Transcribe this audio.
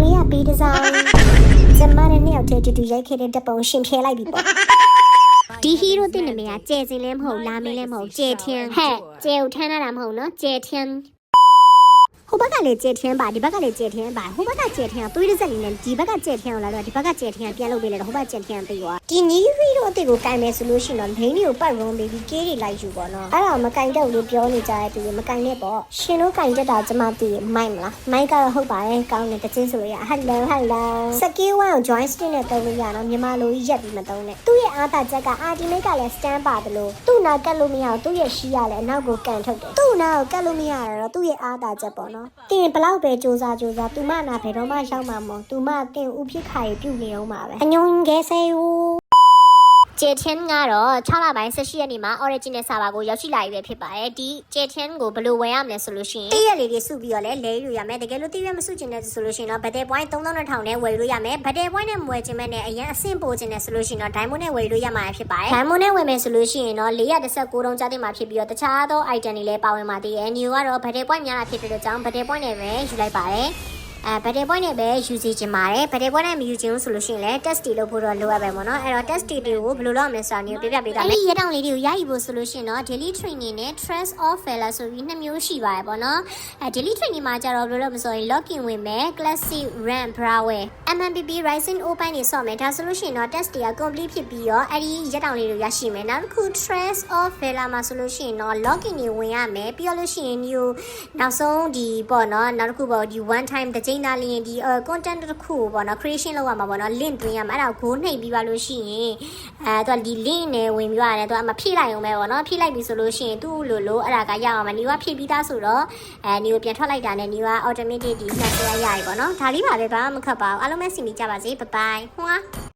လေးကပေးဒီဇိုင်းကျမနဲ့နှစ်ယောက်တည်းတူတူရိုက်ခဲ့တဲ့တပ်ပုံရှင်ဖြဲလိုက်ပြီပေါ့ဒီဟီးရိုတဲ့နာမည်ကကျဲစင်လည်းမဟုတ်လာမင်းလည်းမဟုတ်ကျဲထင်းဟဲ့ကျဲကိုထမ်းရတာမဟုတ်နော်ကျဲထင်းဟိုဘက်ကလည်းကျဲထင်းပါဒီဘက်ကလည်းကျဲထင်းပါဟိုဘက်ကကျဲထင်းကသွေးတစ်စက်လေးနဲ့ဒီဘက်ကကျဲထင်းကိုလာတော့ဒီဘက်ကကျဲထင်းကပြန်လုပ်ပေးလိုက်တော့ဟိုဘက်ကျဲထင်းကပြီးသွားဒီနီးဟီးရိုအစ်ကိုကင်မယ်ဆိုလို့ရှိရင်တော့ဒိန်းတွေကိုပတ်ရုံးပေးပြီးကေးတွေလိုက်ယူပေါ့နော်အဲ့ဒါမကင်တော့လို့ပြောနေကြတဲ့သူတွေမကင်နဲ့ပေါ့ရှင်တို့ကင်တက်တာကျမသိရမိုက်မလားမိုက်ကတော့ဟုတ်ပါတယ်ကောင်းတယ်တချင်းဆိုလို့ရဟယ်လိုစကေးဝမ်ကို join stick နဲ့တုံးလို့ရတော့မြန်မာလိုကြီးရက်ပြီးမတုံးနဲ့သူ့ရဲ့အားသာချက်က ultimate ကလည်း stand ပါတယ်လို့သူ့နာကတ်လို့မရအောင်သူ့ရဲ့ရှိရလည်းအနောက်ကိုကန်ထုတ်တယ်သူ့နာကိုကတ်လို့မရတော့သူ့ရဲ့အားသာချက်ပေါ့နော်တင်ဘလောက်ပဲစူးစမ်းသူမနာဘယ်တော့မှရောက်မှာမဟုတ်သူမတင်ဥဖြစ်ခါရပြုတ်နေအောင်ပါပဲအညုံငယ်စေဦးကျေထင်းကတော့6လပိုင်း18ရက်နေ့မှာ original server ကိုရောက်ရှိလာပြီဖြစ်ပါတယ်ဒီကျေထင်းကိုဘယ်လိုဝယ်ရမလဲဆိုလို့ရှိရင်တည့်ရက်လေးတွေစုပြီးတော့လဲလဲလို့ရမယ်တကယ်လို့တည့်ရက်မစုချင်တဲ့ဆိုလို့ရှိရင်တော့ဗတ်တယ်ပွိုင်း3200နဲ့ဝယ်လို့ရမယ်ဗတ်တယ်ပွိုင်းနဲ့မဝယ်ချင်မဲ့နဲ့အရင်အဆင့်ပို့ချင်တဲ့ဆိုလို့ရှိရင်တော့ diamond နဲ့ဝယ်လို့ရမှာဖြစ်ပါတယ် diamond နဲ့ဝယ်မယ်ဆိုလို့ရှိရင်တော့419တုံးကြားတင်မှာဖြစ်ပြီးတော့တခြားသော item တွေလည်းပါဝင်ပါသေးတယ် new ကတော့ဗတ်တယ်ပွိုင်းများတာဖြစ်တဲ့ကြောင့်ဗတ်တယ်ပွိုင်းနဲ့ပဲယူလိုက်ပါတယ်ဗတ်တယ်ပွိုင်းနဲ့ပဲယူစီချင်ပါတယ်ဗတ်တယ်ပွိုင်းနဲ့မယူချင်ဘူးဆိုလို့ရှိရင်လည်း test တွေလုပ်ဖို့တော့လိုအပ်ပဲပေါ့နော်အဲ့တော့ test တွေကိုဘယ်လိုလုပ်မလဲဆိုတာမျိုးပြပြပေးတာမယ်အဲ့ဒီရတောင်လေးတွေကိုရယူဖို့ဆိုလို့ရှိရင်တော့ daily training နဲ့ trust of failure ဆိုပြီးနှစ်မျိုးရှိပါတယ်ပေါ့နော်daily training မှာကျတော့ဘယ်လိုလုပ်မဆိုရင် login ဝင်မယ် classic rank brawl MMPP rising open တွေဆော့မယ်ဒါဆိုလို့ရှိရင်တော့ test တွေက complete ဖြစ်ပြီးတော့အဲ့ဒီရတောင်လေးတွေရရှိမယ်နောက်တစ်ခု trust of failure မှာဆိုလို့ရှိရင်တော့ login တွေဝင်ရမယ်ပြီးတော့လို့ရှိရင်ဒီနောက်ဆုံးဒီပေါ့နော်နောက်တစ်ခုပေါ့ဒီ one time တစ်ချိန်သားလင်းဒီ content တစ်ခုပေါ့နော် creation လုပ်ရမှာပေါ့နော် link သွင်းရမှာအဲ့ဒါကိုနှိပ်ပြီးပါလို့ရှိရင်သူကဒီ link နဲ့ဝင်ပြီးရတယ်သူကမဖြည့်လိုက်အောင်ပဲပေါ့နော်ဖြည့်လိုက်ပြီဆိုလို့ရှိရင်သူ့လိုအဲ့ဒါကရအောင်မှာနေကဖြည့်ပြီးသားဆိုတော့နေကိုပြန်ထွက်လိုက်တာနဲ့နေက automatic ဒီ snap ရရပြီပေါ့နော်ဒါလေးပါပဲဘာမှမခက်ပါဘူးအားလုံးပဲစီမီကြပါစေ bye bye ဟွာ